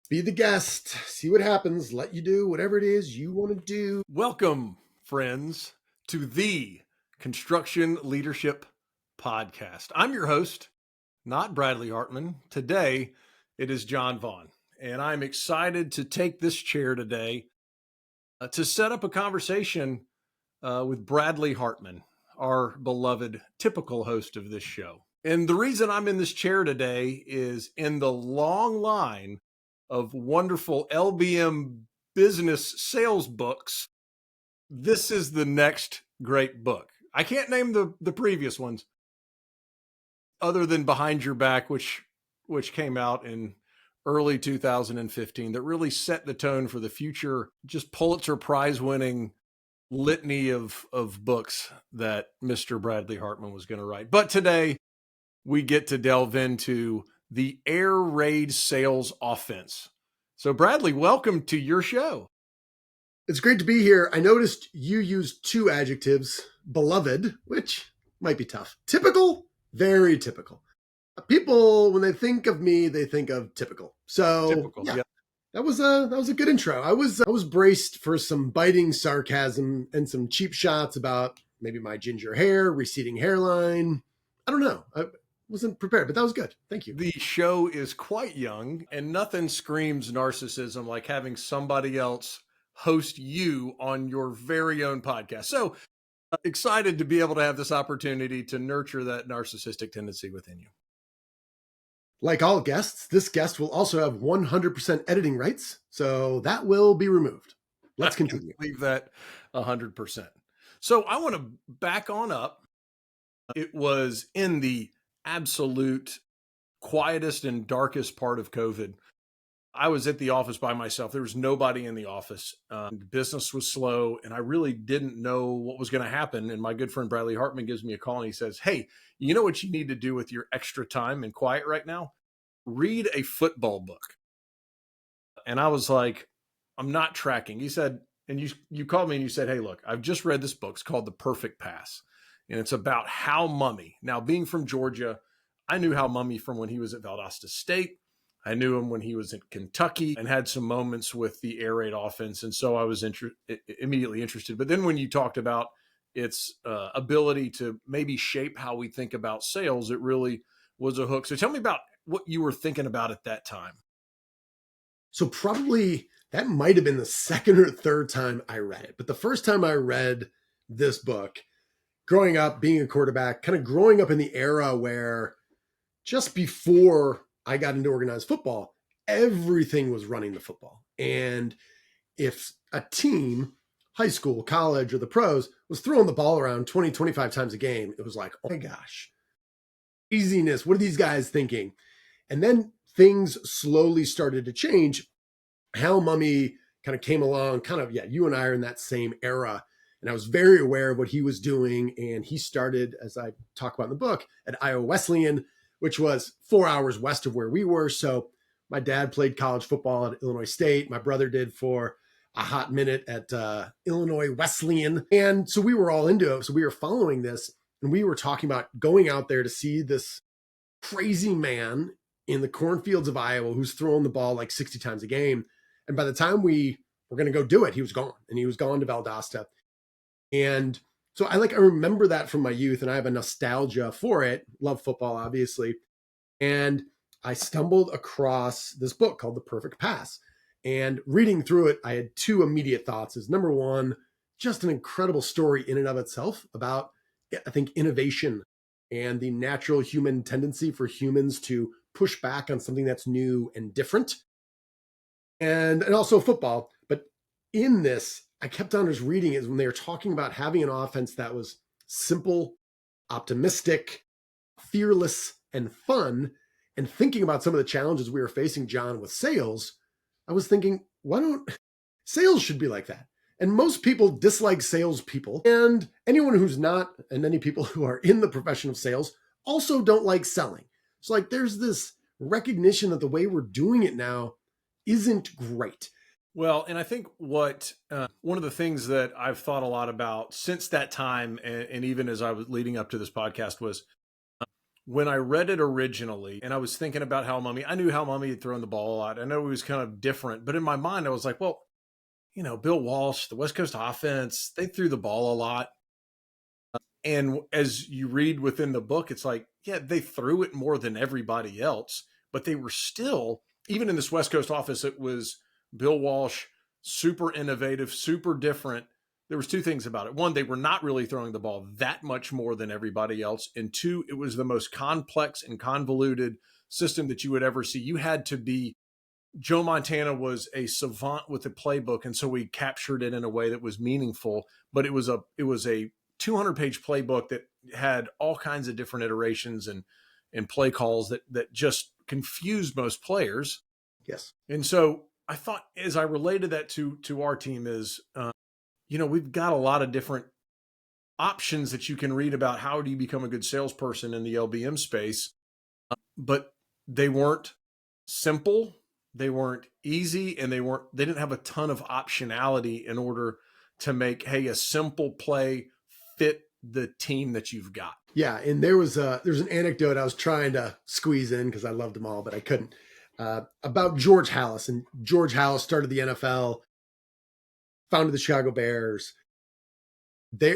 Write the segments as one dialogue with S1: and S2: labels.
S1: Be the guest, see what happens, let you do whatever it is you want to do.
S2: Welcome, friends, to the Construction Leadership Podcast. I'm your host, not Bradley Hartmann. Today, it is Jon Vaughan, and I'm excited to take this chair today to set up a conversation with Bradley Hartmann, our beloved typical host of this show. And the reason I'm in this chair today is in the long line of wonderful LBM business sales books. This is the next great book. I can't name the previous ones other than Behind Your Back, which came out in early 2015, that really set the tone for the future, just Pulitzer Prize winning litany of books that Mr. Bradley Hartmann was going to write. But today we get to delve into the air raid sales offense. So Bradley, welcome to your show.
S1: It's great to be here. I noticed you used two adjectives, beloved, which might be tough. Typical, very typical. People, when they think of me, they think of typical. So
S2: Typical,
S1: yeah,
S2: yeah.
S1: that was a good intro. I was braced for some biting sarcasm and some cheap shots about maybe my ginger hair, receding hairline. I don't know. I wasn't prepared, but that was good. Thank you.
S2: The show is quite young, and nothing screams narcissism like having somebody else host you on your very own podcast. So excited to be able to have this opportunity to nurture that narcissistic tendency within you.
S1: Like all guests, this guest will also have 100% editing rights, so that will be removed. Let's continue.
S2: Leave that 100%. So I want to back on up. It was in the absolute quietest and darkest part of COVID. I was at the office by myself. There was nobody in the office. Business was slow, and I really didn't know what was going to happen. And my good friend Bradley Hartmann gives me a call, and he says, "Hey, you know what you need to do with your extra time and quiet right now? Read a football book." And I was like, "I'm not tracking." He said, and you called me and you said, "Hey, look, I've just read this book. It's called The Perfect Pass. And it's about Hal Mumme." Now, being from Georgia, I knew Hal Mumme from when he was at Valdosta State. I knew him when he was in Kentucky and had some moments with the air raid offense. And so I was immediately interested. But then when you talked about its ability to maybe shape how we think about sales, it really was a hook. So tell me about what you were thinking about at that time.
S1: So probably that might have been the second or third time I read it. But the first time I read this book, growing up, being a quarterback, kind of growing up in the era where just before I got into organized football, everything was running the football. And if a team, high school, college, or the pros, was throwing the ball around 20, 25 times a game, it was like, oh my gosh, craziness. What are these guys thinking? And then things slowly started to change. Hal Mumme kind of came along, you and I are in that same era. And I was very aware of what he was doing. And he started, as I talk about in the book, at Iowa Wesleyan, which was 4 hours west of where we were. So my dad played college football at Illinois State. My brother did for a hot minute at Illinois Wesleyan. And so we were all into it. So we were following this, and we were talking about going out there to see this crazy man in the cornfields of Iowa who's throwing the ball like 60 times a game. And by the time we were going to go do it, he was gone. And he was gone to Valdosta. And so I remember that from my youth, and I have a nostalgia for it. Love football, obviously. And I stumbled across this book called The Perfect Pass. And reading through it, I had two immediate thoughts. Is number one, just an incredible story in and of itself about, I think, innovation and the natural human tendency for humans to push back on something that's new and different. And also football. But in this, I kept on just reading it when they were talking about having an offense that was simple, optimistic, fearless, and fun, and thinking about some of the challenges we were facing, John, with sales. I was thinking, sales should be like that. And most people dislike salespeople. And anyone who's not, and many people who are in the profession of sales also don't like selling. So there's this recognition that the way we're doing it now isn't great.
S2: Well, and I think what one of the things that I've thought a lot about since that time, and even as I was leading up to this podcast, was when I read it originally and I was thinking about Hal Mummy, I knew Hal Mummy had thrown the ball a lot. I know he was kind of different, but in my mind, I was like, well, Bill Walsh, the West Coast offense, they threw the ball a lot. And as you read within the book, it's like, yeah, they threw it more than everybody else, but they were still, even in this West Coast office, it was Bill Walsh, super innovative, super different. There was two things about it. One, they were not really throwing the ball that much more than everybody else. And two, it was the most complex and convoluted system that you would ever see. You had to be Joe Montana was a savant with a playbook, and so we captured it in a way that was meaningful. But it was a 200-page playbook that had all kinds of different iterations and play calls that just confused most players.
S1: Yes.
S2: And so I thought, as I related that to our team, is we've got a lot of different options that you can read about how do you become a good salesperson in the LBM space, but they weren't simple. They weren't easy, and they didn't have a ton of optionality in order to make, hey, a simple play fit the team that you've got.
S1: Yeah. And there's an anecdote I was trying to squeeze in because I loved them all, but I couldn't, about George Halas. And George Halas started the NFL, founded the Chicago Bears.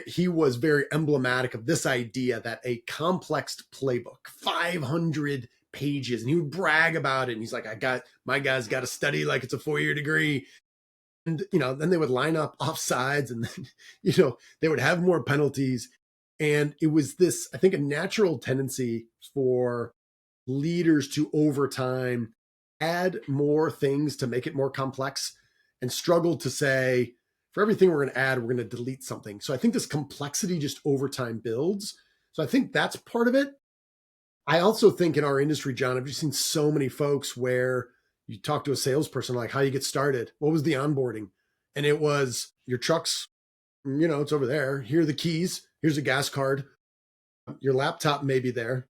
S1: He was very emblematic of this idea that a complex playbook, 500 pages, and he would brag about it. And he's like, my guy's got to study like it's a 4-year degree. And, then they would line up offsides, and then, they would have more penalties. And it was this, I think, a natural tendency for leaders to, over time, add more things to make it more complex, and struggle to say, for everything we're going to add, we're going to delete something. So I think this complexity just over time builds. So I think that's part of it. I also think in our industry, John, I've just seen so many folks where you talk to a salesperson, like, how you get started? What was the onboarding? And it was, your truck's, it's over there. Here are the keys. Here's a gas card. Your laptop may be there.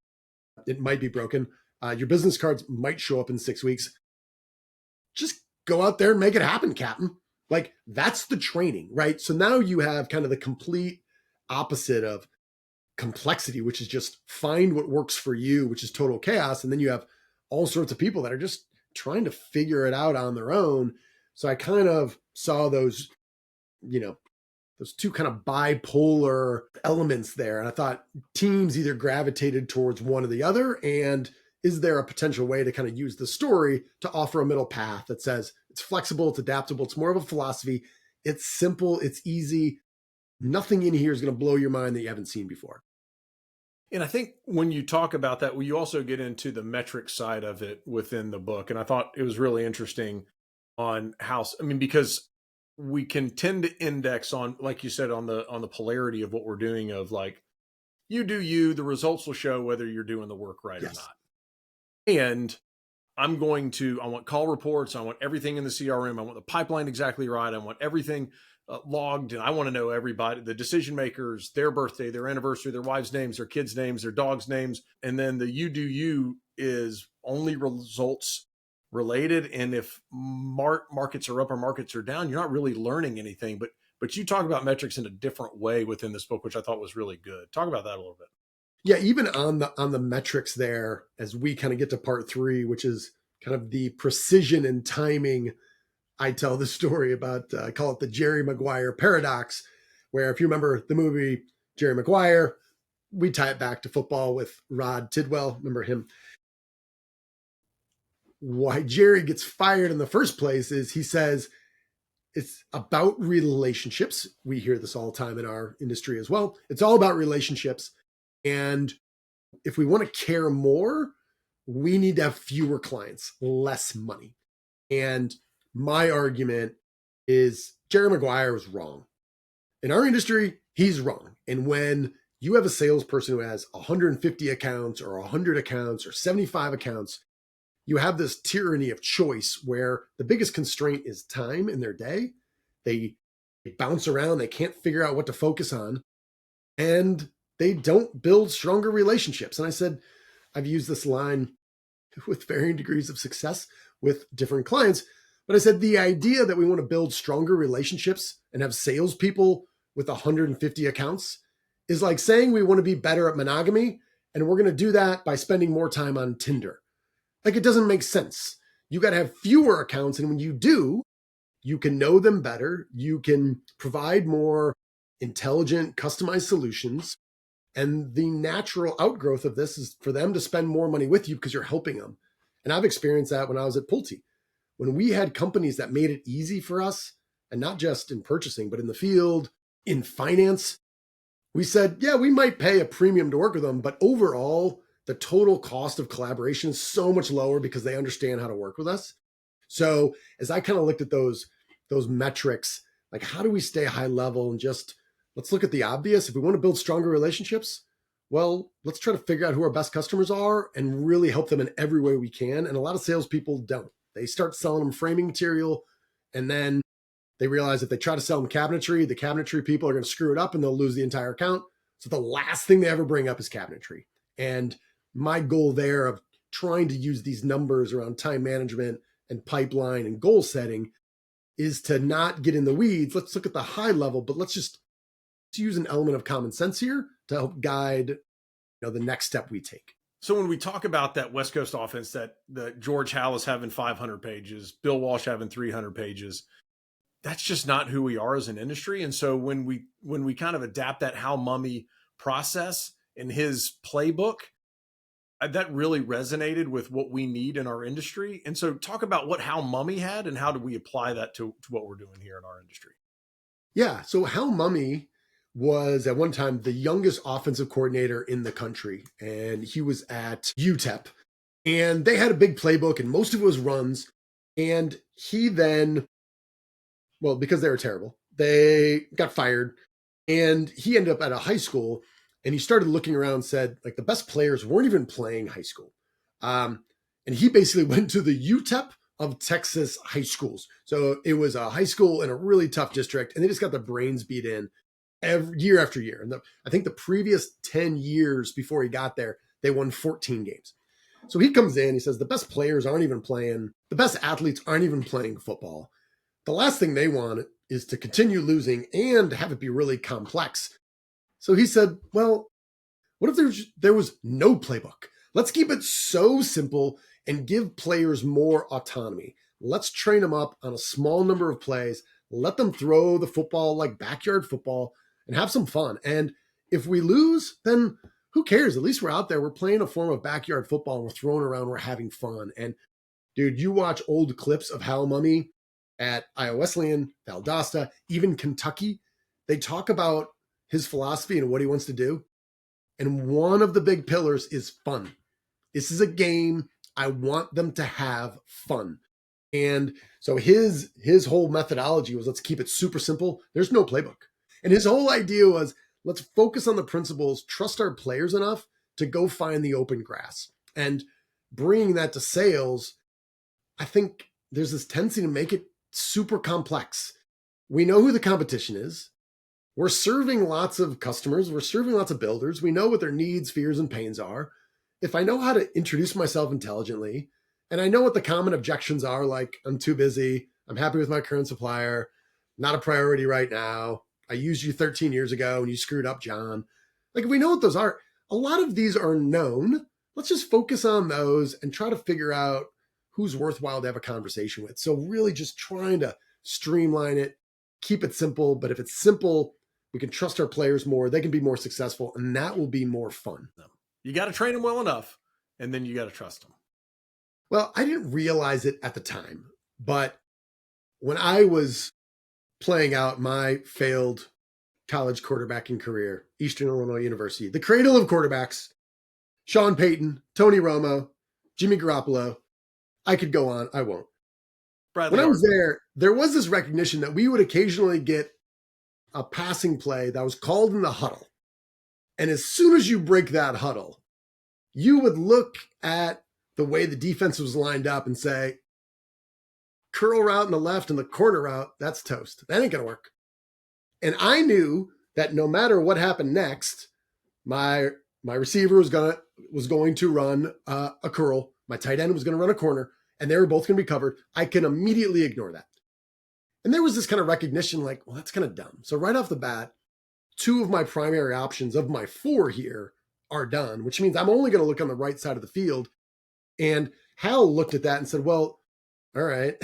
S1: It might be broken. Your business cards might show up in 6 weeks. Just go out there and make it happen, Captain. Like, that's the training, right? So now you have kind of the complete opposite of complexity, which is just find what works for you, which is total chaos. And then you have all sorts of people that are just trying to figure it out on their own. So I kind of saw those two kind of bipolar elements there. And I thought teams either gravitated towards one or the other. And is there a potential way to kind of use the story to offer a middle path that says it's flexible, it's adaptable, it's more of a philosophy, it's simple, it's easy. Nothing in here is going to blow your mind that you haven't seen before.
S2: And I think when you talk about that, you also get into the metric side of it within the book. And I thought it was really interesting on how, because we can tend to index on, like you said, on the polarity of what we're doing, of like, you do you, the results will show whether you're doing the work right or not. And I want call reports. I want everything in the CRM. I want the pipeline exactly right. I want everything logged, and I want to know everybody, the decision makers, their birthday, their anniversary, their wives' names, their kids' names, their dogs' names. And then the you do you is only results related. And if markets are up or markets are down, you're not really learning anything. But you talk about metrics in a different way within this book, which I thought was really good. Talk about that a little bit.
S1: Yeah, even on the metrics there, as we kind of get to part 3, which is kind of the precision and timing. I tell the story about, I call it the Jerry Maguire paradox, where if you remember the movie Jerry Maguire, we tie it back to football with Rod Tidwell. Remember him? Why Jerry gets fired in the first place is he says it's about relationships. We hear this all the time in our industry as well. It's all about relationships. And if we want to care more, we need to have fewer clients, less money. And my argument is Jerry Maguire was wrong. In our industry, he's wrong. And when you have a salesperson who has 150 accounts or 100 accounts or 75 accounts, you have this tyranny of choice where the biggest constraint is time in their day. They bounce around. They can't figure out what to focus on. And they don't build stronger relationships. And I said, I've used this line with varying degrees of success with different clients. But I said, the idea that we want to build stronger relationships and have salespeople with 150 accounts is like saying we want to be better at monogamy And we're going to do that by spending more time on Tinder. Like, it doesn't make sense. You got to have fewer accounts. And when you do, you can know them better. You can provide more intelligent, customized solutions. And the natural outgrowth of this is for them to spend more money with you because you're helping them. And I've experienced that when I was at Pulte. When we had companies that made it easy for us, and not just in purchasing, but in the field, in finance, we said, yeah, we might pay a premium to work with them, but overall, the total cost of collaboration is so much lower because they understand how to work with us. So as I kind of looked at those metrics, like, how do we stay high level, and just let's look at the obvious. If we want to build stronger relationships, well, let's try to figure out who our best customers are and really help them in every way we can. And a lot of salespeople don't. They start selling them framing material, and then they realize if they try to sell them cabinetry, the cabinetry people are going to screw it up and they'll lose the entire account. So the last thing they ever bring up is cabinetry. And my goal there of trying to use these numbers around time management and pipeline and goal setting is to not get in the weeds. Let's look at the high level, but let's just use an element of common sense here to help guide the next step we take.
S2: So when we talk about that West Coast offense, that George Halas having 500 pages, Bill Walsh having 300 pages, that's just not who we are as an industry. And so when we kind of adapt that Hal Mumme process in his playbook, that really resonated with what we need in our industry. And so talk about what Hal Mumme had and how do we apply that to what we're doing here in our industry.
S1: Yeah. So Hal Mumme was at one time the youngest offensive coordinator in the country. And he was at UTEP. And they had a big playbook and most of it was runs. And he then, well, because they were terrible, they got fired. And he ended up at a high school and he started looking around and said, like, the best players weren't even playing high school. And he basically went to the UTEP of Texas high schools. So it was a high school in a really tough district. And they just got their brains beat in year after year. And I think the previous 10 years before he got there, they won 14 games. So he comes in, he says, the best players aren't even playing, the best athletes aren't even playing football. The last thing they want is to continue losing and have it be really complex. So he said, well, what if there was no playbook? Let's keep it so simple and give players more autonomy. Let's train them up on a small number of plays, let them throw the football like backyard football and have some fun. And if we lose, then who cares? At least we're out there. We're playing a form of backyard football and we're throwing around. We're having fun. And dude, you watch old clips of Hal Mumme at Iowa Wesleyan, Valdosta, even Kentucky. They talk about his philosophy and what he wants to do. And one of the big pillars is fun. This is a game. I want them to have fun. And so his whole methodology was, let's keep it super simple. There's no playbook. And his whole idea was, let's focus on the principles, trust our players enough to go find the open grass. And bringing that to sales, I think there's this tendency to make it super complex. We know who the competition is. We're serving lots of customers. We're serving lots of builders. We know what their needs, fears, and pains are. If I know how to introduce myself intelligently, and I know what the common objections are, like, I'm too busy, I'm happy with my current supplier, not a priority right now, I used you 13 years ago and you screwed up, John. Like, if we know what those are, a lot of these are known. Let's just focus on those and try to figure out who's worthwhile to have a conversation with. So really just trying to streamline it, keep it simple. But if it's simple, we can trust our players more. They can be more successful, and that will be more fun.
S2: You got to train them well enough, and then you got to trust them.
S1: Well, I didn't realize it at the time, but when I was playing out my failed college quarterbacking career, Eastern Illinois University, the cradle of quarterbacks, Sean Payton, Tony Romo, Jimmy Garoppolo, I could go on. I won't.
S2: Bradley
S1: when I was
S2: Hartmann.
S1: there was this recognition that we would occasionally get a passing play that was called in the huddle. And as soon as you break that huddle, you would look at the way the defense was lined up and say, curl route in the left and the corner route, that's toast. That ain't going to work. And I knew that no matter what happened next, my receiver was going to run a curl. My tight end was going to run a corner, and they were both going to be covered. I can immediately ignore that. And there was this kind of recognition like, well, that's kind of dumb. So right off the bat, two of my primary options of my four here are done, which means I'm only going to look on the right side of the field. And Hal looked at that and said, well, all right,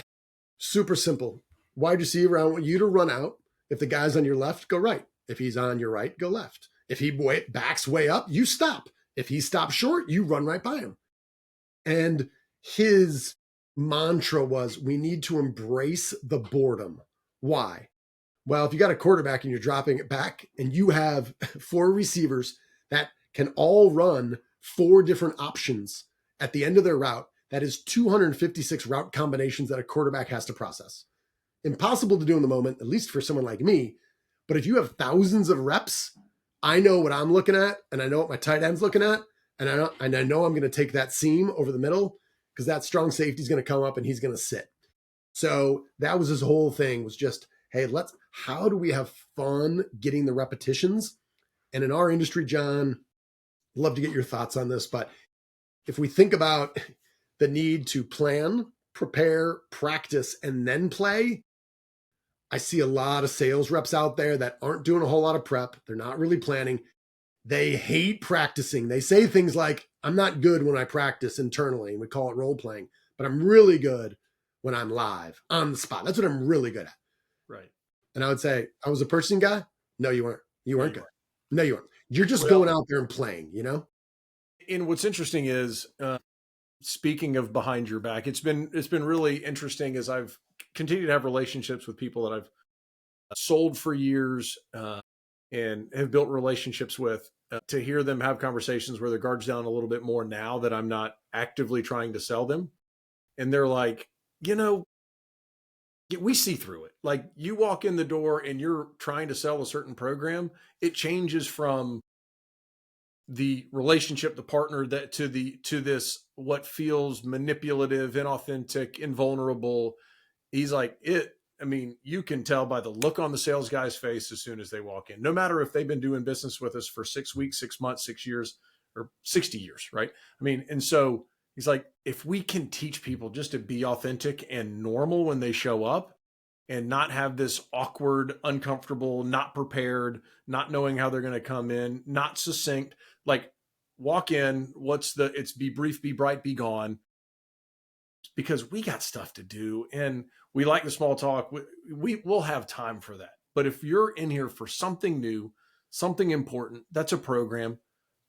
S1: super simple. Wide receiver, I want you to run out. If the guy's on your left, go right. If he's on your right, go left. If he backs way up, you stop. If he stops short, you run right by him. And his mantra was, we need to embrace the boredom. Why? Well, if you got a quarterback and you're dropping it back and you have 4 receivers that can all run 4 different options at the end of their route, that is 256 route combinations that a quarterback has to process. Impossible to do in the moment, at least for someone like me. But if you have thousands of reps, I know what I'm looking at, and I know what my tight end's looking at, and I know I'm going to take that seam over the middle because that strong safety is going to come up and he's going to sit. So that was his whole thing, was just, hey, how do we have fun getting the repetitions? And in our industry, John, I'd love to get your thoughts on this, but if we think about the need to plan, prepare, practice, and then play, I see a lot of sales reps out there that aren't doing a whole lot of prep. They're not really planning. They hate practicing. They say things like, I'm not good when I practice internally, and we call it role playing, but I'm really good when I'm live on the spot. That's what I'm really good at.
S2: Right.
S1: And I would say, I was a purchasing guy. No, you weren't. You weren't good. No, you weren't. You're just
S2: Well,
S1: going out there and playing, you know?
S2: And what's interesting is, speaking of behind your back, it's been really interesting as I've continued to have relationships with people that I've sold for years and have built relationships with, to hear them have conversations where their guard's down a little bit more now that I'm not actively trying to sell them. And they're like, we see through it. Like, you walk in the door and you're trying to sell a certain program, it changes from the relationship, the partner, that to this, what feels manipulative, inauthentic, invulnerable. He's like, you can tell by the look on the sales guy's face as soon as they walk in, no matter if they've been doing business with us for 6 weeks, 6 months, 6 years, or 60 years. Right. And so he's like, if we can teach people just to be authentic and normal when they show up and not have this awkward, uncomfortable, not prepared, not knowing how they're going to come in, not succinct, like, walk in, it's be brief, be bright, be gone, because we got stuff to do and we like the small talk. We'll have time for that. But if you're in here for something new, something important, that's a program,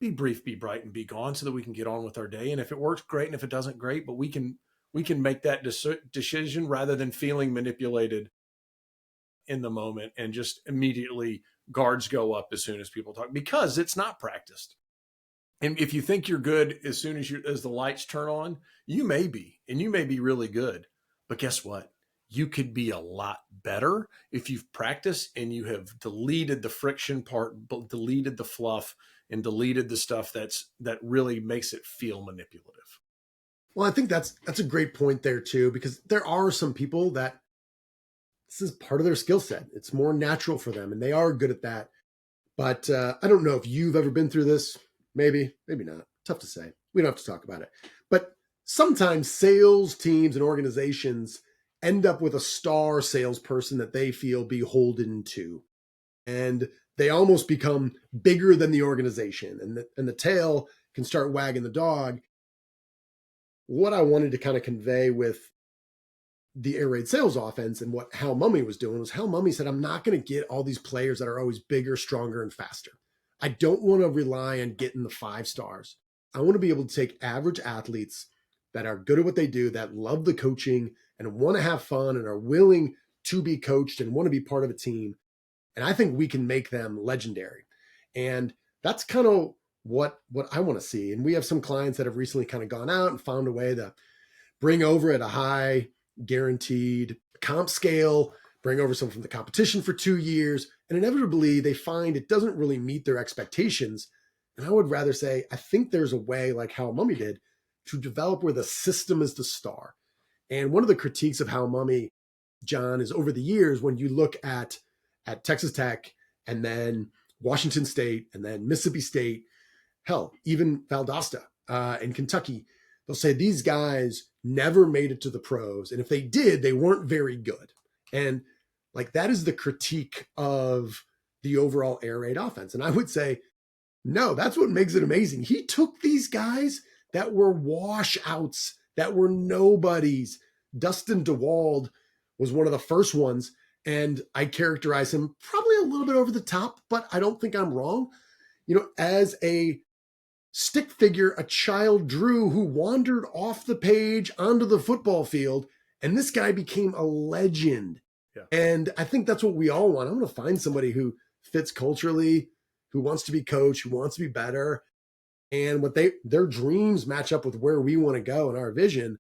S2: be brief, be bright, and be gone so that we can get on with our day. And if it works, great. And if it doesn't, great. But we can make that decision rather than feeling manipulated in the moment and just immediately guards go up as soon as people talk, because it's not practiced. And if you think you're good as soon as the lights turn on, you may be, and you may be really good. But guess what? You could be a lot better if you've practiced and you have deleted the friction part, deleted the fluff, and deleted the stuff that really makes it feel manipulative.
S1: Well, I think that's a great point there too, because there are some people that this is part of their skill set. It's more natural for them, and they are good at that. But I don't know if you've ever been through this. Maybe not. Tough to say. We don't have to talk about it. But sometimes sales teams and organizations end up with a star salesperson that they feel beholden to. And they almost become bigger than the organization. And the tail can start wagging the dog. What I wanted to kind of convey with the air raid sales offense and what Hal Mummy was doing was Hal Mummy said, I'm not going to get all these players that are always bigger, stronger, and faster. I don't want to rely on getting the 5 stars. I want to be able to take average athletes that are good at what they do, that love the coaching and want to have fun and are willing to be coached and want to be part of a team. And I think we can make them legendary. And that's kind of what I want to see. And we have some clients that have recently kind of gone out and found a way to bring over at a high guaranteed comp scale, bring over some from the competition for 2 years, and inevitably they find it doesn't really meet their expectations. And I would rather say, I think there's a way, like how Mummy did, to develop where the system is the star. And one of the critiques of how Mummy, John, is over the years, when you look at Texas Tech and then Washington State and then Mississippi State, hell, even Valdosta in Kentucky, they'll say these guys never made it to the pros. And if they did, they weren't very good. And like, that is the critique of the overall air raid offense. And I would say No, that's what makes it amazing. He took these guys that were washouts, that were nobodies. Dustin DeWald was one of the first ones, and I characterize him probably a little bit over the top, but I don't think I'm wrong. As a stick figure, a child drew who wandered off the page onto the football field, and this guy became a legend.
S2: Yeah.
S1: And I think that's what we all want. I want to find somebody who fits culturally, who wants to be coached, who wants to be better, and their dreams match up with where we want to go and our vision.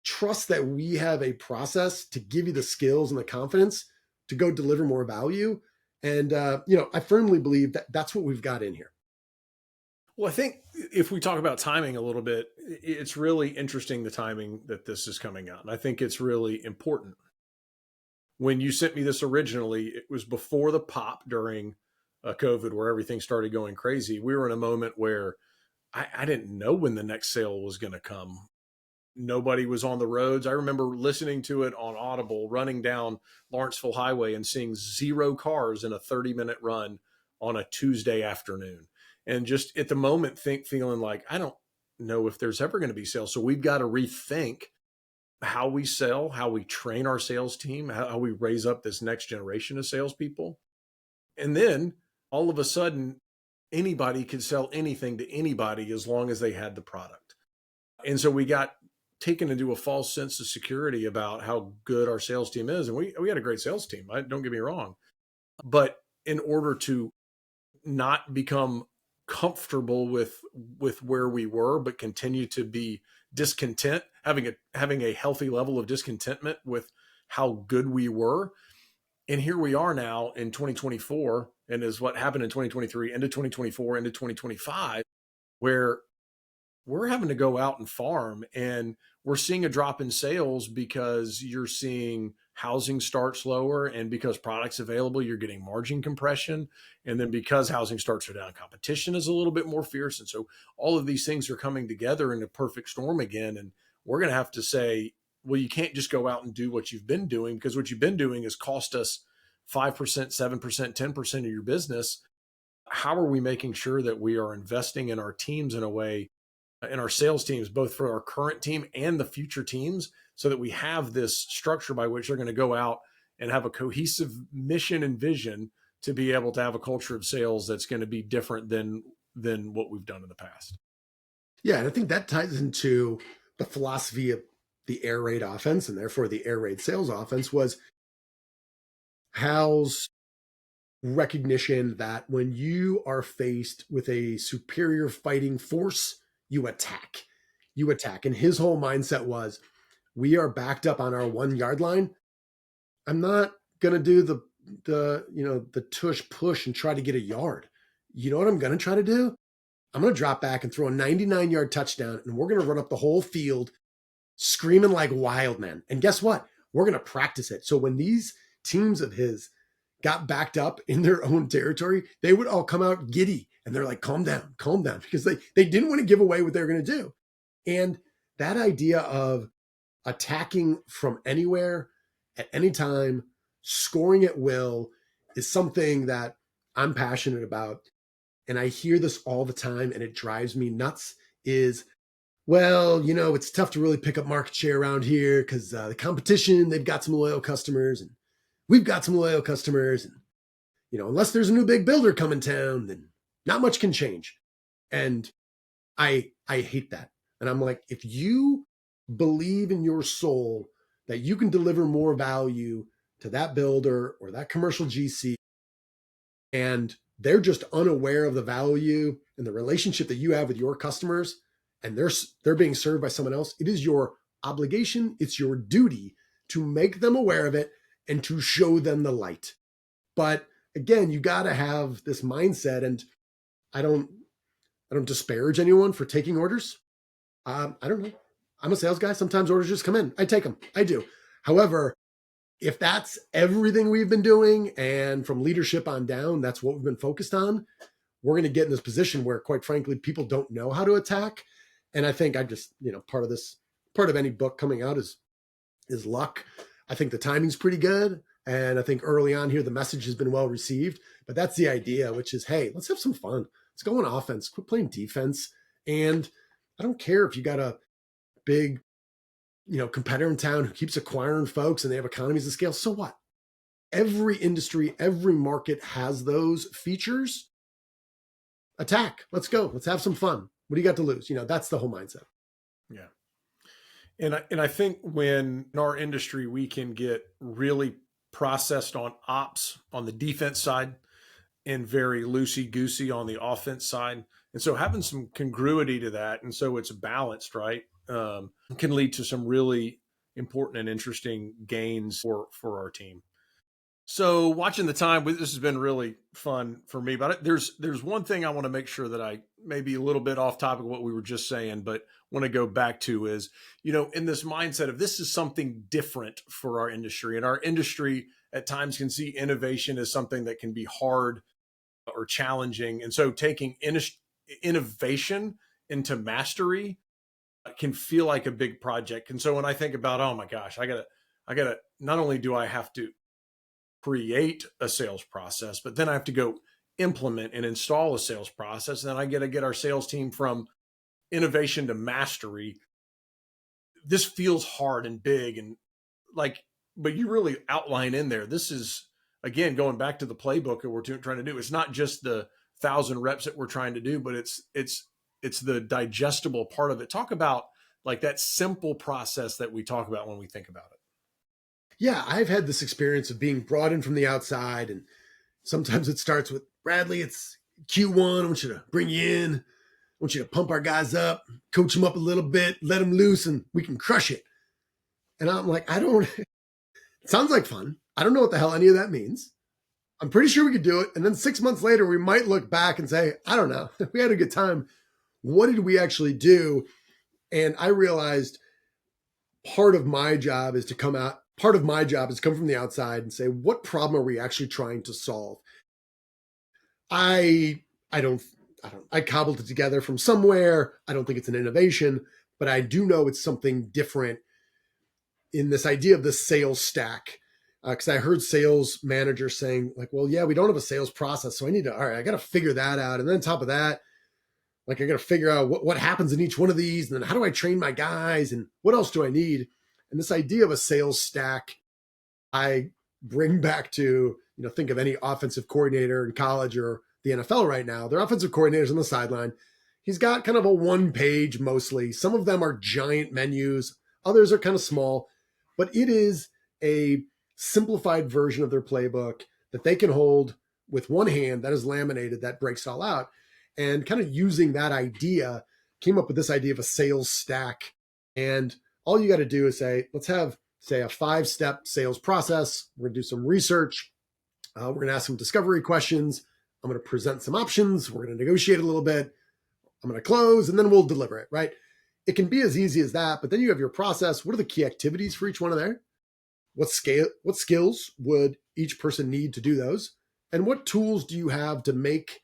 S1: Trust that we have a process to give you the skills and the confidence to go deliver more value. And I firmly believe that that's what we've got in here.
S2: Well, I think if we talk about timing a little bit, it's really interesting the timing that this is coming out. And I think it's really important. When you sent me this originally, it was before the pop during COVID where everything started going crazy. We were in a moment where I didn't know when the next sale was going to come. Nobody was on the roads. I remember listening to it on Audible, running down Lawrenceville Highway and seeing 0 cars in a 30-minute run on a Tuesday afternoon. And just at the moment, feeling like, I don't know if there's ever going to be sales. So we've got to rethink how we sell, how we train our sales team, how we raise up this next generation of salespeople. And then all of a sudden, anybody could sell anything to anybody as long as they had the product. And so we got taken into a false sense of security about how good our sales team is. And we had a great sales team. Don't get me wrong. But in order to not become comfortable with where we were, but continue to be discontent, having a healthy level of discontentment with how good we were. And here we are now in 2024, and is what happened in 2023 into 2024 into 2025, where we're having to go out and farm, and we're seeing a drop in sales because you're seeing housing start slower, and because products available, you're getting margin compression. And then because housing starts are down, competition is a little bit more fierce. And so all of these things are coming together in a perfect storm again. And we're going to have to say, well, you can't just go out and do what you've been doing, because what you've been doing has cost us 5%, 7%, 10% of your business. How are we making sure that we are investing in our teams in a way, in our sales teams, both for our current team and the future teams, so that we have this structure by which they're going to go out and have a cohesive mission and vision to be able to have a culture of sales that's going to be different than what we've done in the past.
S1: Yeah, and I think that ties into the philosophy of the air raid offense, and therefore the air raid sales offense, was Hal's recognition that when you are faced with a superior fighting force, you attack. You attack. And his whole mindset was, we are backed up on our 1 yard line. I'm not gonna do the tush push and try to get a yard. You know what I'm gonna try to do? I'm gonna drop back and throw a 99-yard touchdown, and we're gonna run up the whole field screaming like wild men. And guess what? We're gonna practice it. So when these teams of his got backed up in their own territory, they would all come out giddy, and they're like, calm down, because they didn't want to give away what they're going to do. And that idea of attacking from anywhere at any time, scoring at will, is something that I'm passionate about. And I hear this all the time, and it drives me nuts. Well, it's tough to really pick up market share around here because the competition, they've got some loyal customers, and we've got some loyal customers. And, unless there's a new big builder coming town, then not much can change. And I hate that. And I'm like, if you believe in your soul that you can deliver more value to that builder or that commercial GC, and they're just unaware of the value and the relationship that you have with your customers, and they're being served by someone else, it is your obligation, it's your duty to make them aware of it and to show them the light. But again, you got to have this mindset. And I don't disparage anyone for taking orders. I don't know. I'm a sales guy. Sometimes orders just come in. I take them. I do. However, if that's everything we've been doing, and from leadership on down, that's what we've been focused on, we're going to get in this position where, quite frankly, people don't know how to attack. And I think part of any book coming out is luck. I think the timing's pretty good. And I think early on here, the message has been well received, but that's the idea, which is, hey, let's have some fun. Let's go on offense, quit playing defense. And I don't care if you got a big, competitor in town who keeps acquiring folks and they have economies of scale. So what? Every industry, every market has those features. Attack. Let's go. Let's have some fun. What do you got to lose? That's the whole mindset.
S2: Yeah. And I think when in our industry, we can get really processed on ops on the defense side and very loosey-goosey on the offense side. And so having some congruity to that, and so it's balanced, right, can lead to some really important and interesting gains for our team. So watching the time, this has been really fun for me. But there's one thing I want to make sure that I maybe a little bit off topic of what we were just saying, but want to go back to is, in this mindset of this is something different for our industry. And our industry at times can see innovation as something that can be hard or challenging. And so taking innovation into mastery can feel like a big project. And so when I think about, oh my gosh, I gotta, not only do I have to create a sales process, but then I have to go implement and install a sales process. And then I got to get our sales team from innovation to mastery. This feels hard and big and but you really outline in there. This is, again, going back to the playbook that we're trying to do. It's not just the 1,000 reps that we're trying to do, but it's the digestible part of it. Talk about that simple process that we talk about when we think about it.
S1: Yeah, I've had this experience of being brought in from the outside, and sometimes it starts with, Bradley, it's Q1. I want you to bring you in. I want you to pump our guys up, coach them up a little bit, let them loose, and we can crush it. And I'm like, it sounds like fun. I don't know what the hell any of that means. I'm pretty sure we could do it. And then 6 months later, we might look back and say, I don't know. We had a good time. What did we actually do? And I realized part of my job is to come from the outside and say, what problem are we actually trying to solve? I cobbled it together from somewhere. I don't think it's an innovation, but I do know it's something different in this idea of the sales stack. Because I heard sales managers saying well, yeah, we don't have a sales process. So I got to figure that out. And then on top of that, I got to figure out what happens in each one of these. And then how do I train my guys? And what else do I need? And this idea of a sales stack, I bring back to, think of any offensive coordinator in college or the NFL right now. Their offensive coordinator's on the sideline. He's got kind of a one-page mostly. Some of them are giant menus. Others are kind of small. But it is a simplified version of their playbook that they can hold with one hand that is laminated, that breaks it all out. And kind of using that idea, came up with this idea of a sales stack. And all you got to do is say, let's have, say, a 5-step sales process. We're going to do some research. We're going to ask some discovery questions. I'm going to present some options. We're going to negotiate a little bit. I'm going to close, and then we'll deliver it, right? It can be as easy as that, but then you have your process. What are the key activities for each one of there? What skills would each person need to do those? And what tools do you have to make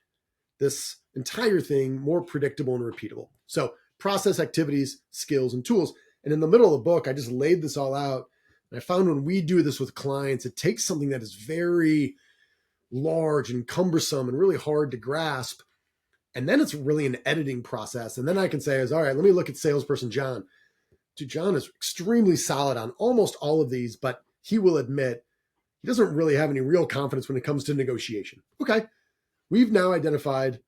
S1: this entire thing more predictable and repeatable? So process, activities, skills, and tools. And in the middle of the book, I just laid this all out. And I found when we do this with clients, it takes something that is very large and cumbersome and really hard to grasp. And then it's really an editing process. And then I can say, all right, let me look at salesperson John. Dude, John is extremely solid on almost all of these, but he will admit he doesn't really have any real confidence when it comes to negotiation. Okay, we've now identified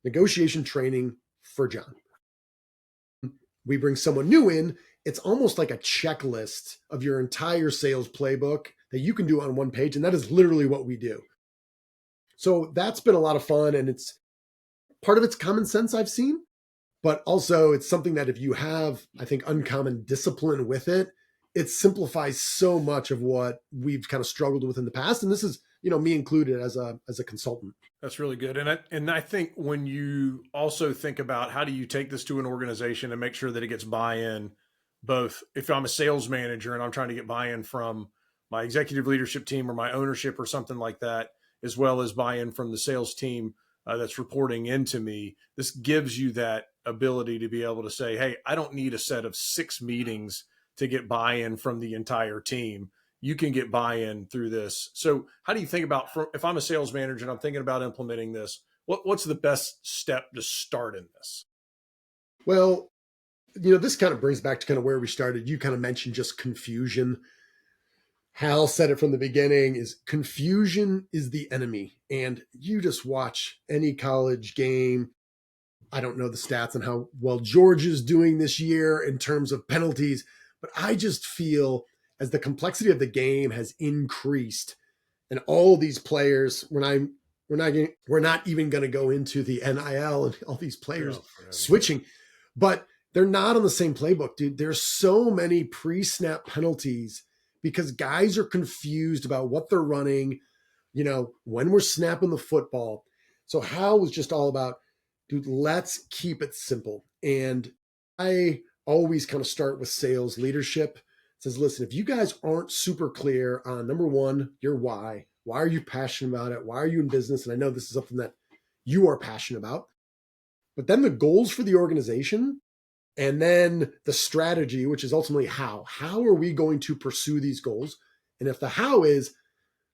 S1: negotiation training for John. We bring someone new in. It's almost like a checklist of your entire sales playbook that you can do on one page. And that is literally what we do. So that's been a lot of fun. And it's part of it's common sense I've seen, but also it's something that if you have, I think, uncommon discipline with it, it simplifies so much of what we've kind of struggled with in the past. And this is, me included as a consultant.
S2: That's really good. And I think when you also think about how do you take this to an organization and make sure that it gets buy-in, both if I'm a sales manager and I'm trying to get buy-in from my executive leadership team or my ownership or something like that, as well as buy-in from the sales team that's reporting into me, this gives you that ability to be able to say, hey, I don't need a set of 6 meetings to get buy-in from the entire team. you can get buy-in through this. So how do you think about, if I'm a sales manager and I'm thinking about implementing this, what's the best step to start in this?
S1: Well, this kind of brings back to kind of where we started. You kind of mentioned just confusion. Hal said it from the beginning, is confusion is the enemy. And you just watch any college game. I don't know the stats on how well Georgia's doing this year in terms of penalties, but I just feel as the complexity of the game has increased and all these players, we're not even going to go into the NIL and all these players switching, but they're not on the same playbook, dude. There's so many pre-snap penalties because guys are confused about what they're running, when we're snapping the football. So Hal was just all about, dude, let's keep it simple. And I always kind of start with sales leadership. It says, listen, if you guys aren't super clear on number one, your why are you passionate about it? Why are you in business? And I know this is something that you are passionate about, but then the goals for the organization, and then the strategy, which is ultimately how are we going to pursue these goals? And if the how is,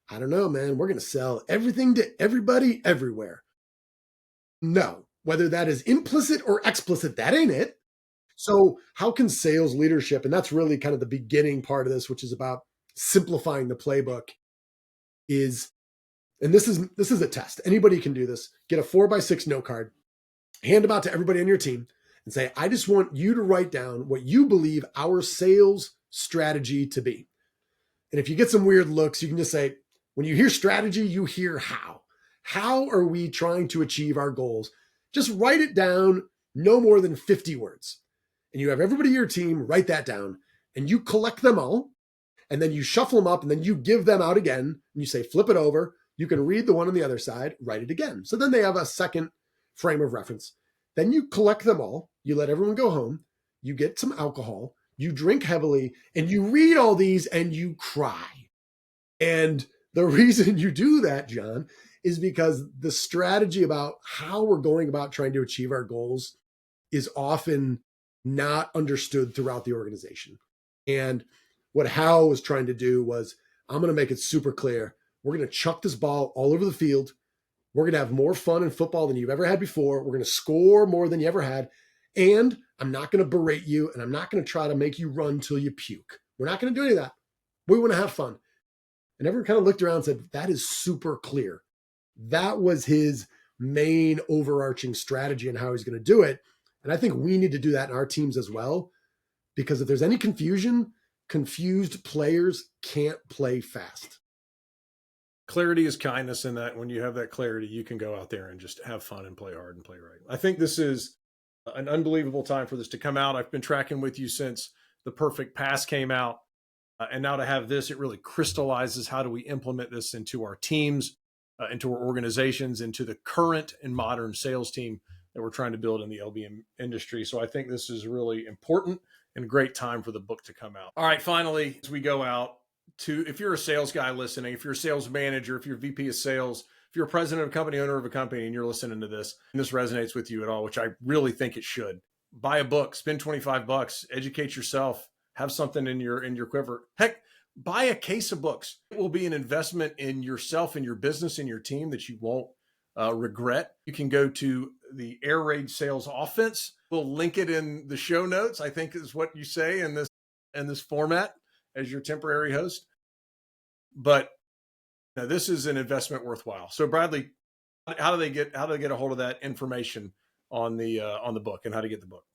S1: I don't know, man, we're going to sell everything to everybody everywhere. No, whether that is implicit or explicit, that ain't it. So how can sales leadership, and that's really kind of the beginning part of this, which is about simplifying the playbook, is, and this is a test. Anybody can do this. Get a 4x6 note card, hand them out to everybody on your team, and say, I just want you to write down what you believe our sales strategy to be. And if you get some weird looks, you can just say, when you hear strategy, you hear how. How are we trying to achieve our goals? Just write it down, no more than 50 words. And you have everybody on your team write that down, and you collect them all, and then you shuffle them up, and then you give them out again, and you say, flip it over. You can read the one on the other side, write it again. So then they have a second frame of reference. Then you collect them all. You let everyone go home. You get some alcohol. You drink heavily, and you read all these, and you cry. And the reason you do that, John, is because the strategy about how we're going about trying to achieve our goals is often not understood throughout the organization. And what Hal was trying to do was, I'm going to make it super clear. We're going to chuck this ball all over the field. We're going to have more fun in football than you've ever had before. We're going to score more than you ever had. And I'm not going to berate you, and I'm not going to try to make you run till you puke. We're not going to do any of that. We want to have fun. And everyone kind of looked around and said, that is super clear. That was his main overarching strategy and how he's going to do it. And I think we need to do that in our teams as well, because if there's any confusion, confused players can't play fast.
S2: Clarity is kindness, in that when you have that clarity, you can go out there and just have fun and play hard and play right. I think this is an unbelievable time for this to come out. I've been tracking with you since The Perfect Pass came out. And now to have this, it really crystallizes how do we implement this into our teams, into our organizations, into the current and modern sales team that we're trying to build in the LBM industry. So I think this is really important and a great time for the book to come out. All right, finally, as we go out to, if you're a sales guy listening, if you're a sales manager, if you're a VP of sales, if you're a president of a company, owner of a company, and you're listening to this, and this resonates with you at all, which I really think it should, buy a book, spend $25, educate yourself, have something in your quiver. Heck, buy a case of books. It will be an investment in yourself and your business and your team that you won't regret. You can go to the Air Raid Sales Offense. We'll link it in the show notes, I think is what you say in this format as your temporary host. But this is an investment worthwhile. So Bradley, how do they get a hold of that information on the book and how to get the book?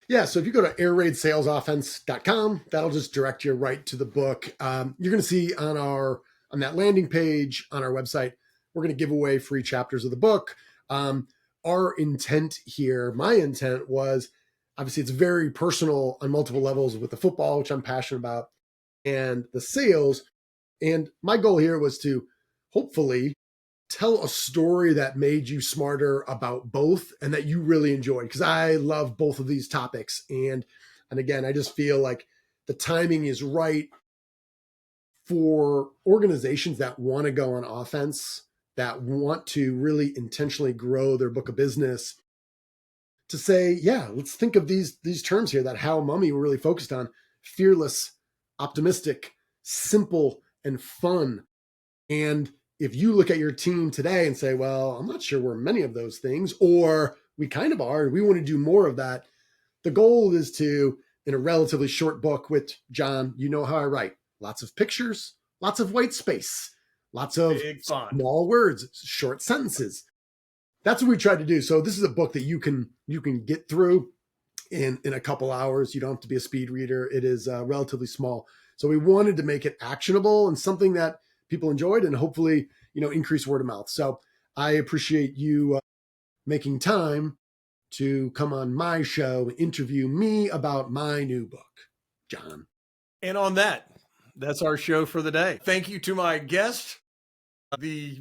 S1: Yeah, so if you go to airraidsalesoffense.com, that'll just direct you right to the book. You're going to see on that landing page on our website, we're going to give away free chapters of the book. Our intent here, my intent was, obviously it's very personal on multiple levels with the football, which I'm passionate about, and the sales. And my goal here was to hopefully tell a story that made you smarter about both and that you really enjoyed, because I love both of these topics. And again, I just feel like the timing is right for organizations that want to go on offense, that want to really intentionally grow their book of business, to say, yeah, let's think of these terms here that Hal Mummy were really focused on: fearless, optimistic, simple and fun. And if you look at your team today and say, well, I'm not sure we're many of those things, or we kind of are, and we want to do more of that, the goal is to, in a relatively short book with Jon, you know how I write, lots of pictures, lots of white space, lots of
S2: Big font.
S1: small words, short sentences. That's what we tried to do. So this is a book that you can get through in a couple hours. You don't have to be a speed reader. It is relatively small. So we wanted to make it actionable and something that people enjoyed, and hopefully, increase word of mouth. So I appreciate you making time to come on my show, interview me about my new book, Jon.
S2: And on that, that's our show for the day. Thank you to my guest, the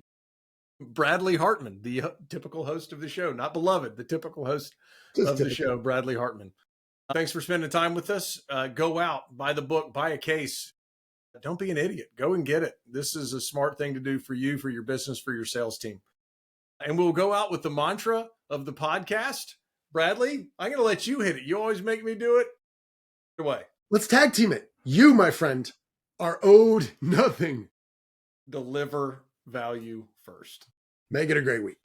S2: Bradley Hartmann, the typical host of the show, not beloved, the typical host of the show, Bradley Hartmann. Thanks for spending time with us. Go out, buy the book, buy a case. Don't be an idiot. Go and get it. This is a smart thing to do for you, for your business, for your sales team. And we'll go out with the mantra of the podcast. Bradley, I'm going to let you hit it. You always make me do it. Away.
S1: Let's tag team it. You, my friend, are owed nothing.
S2: Deliver value first.
S1: Make it a great week.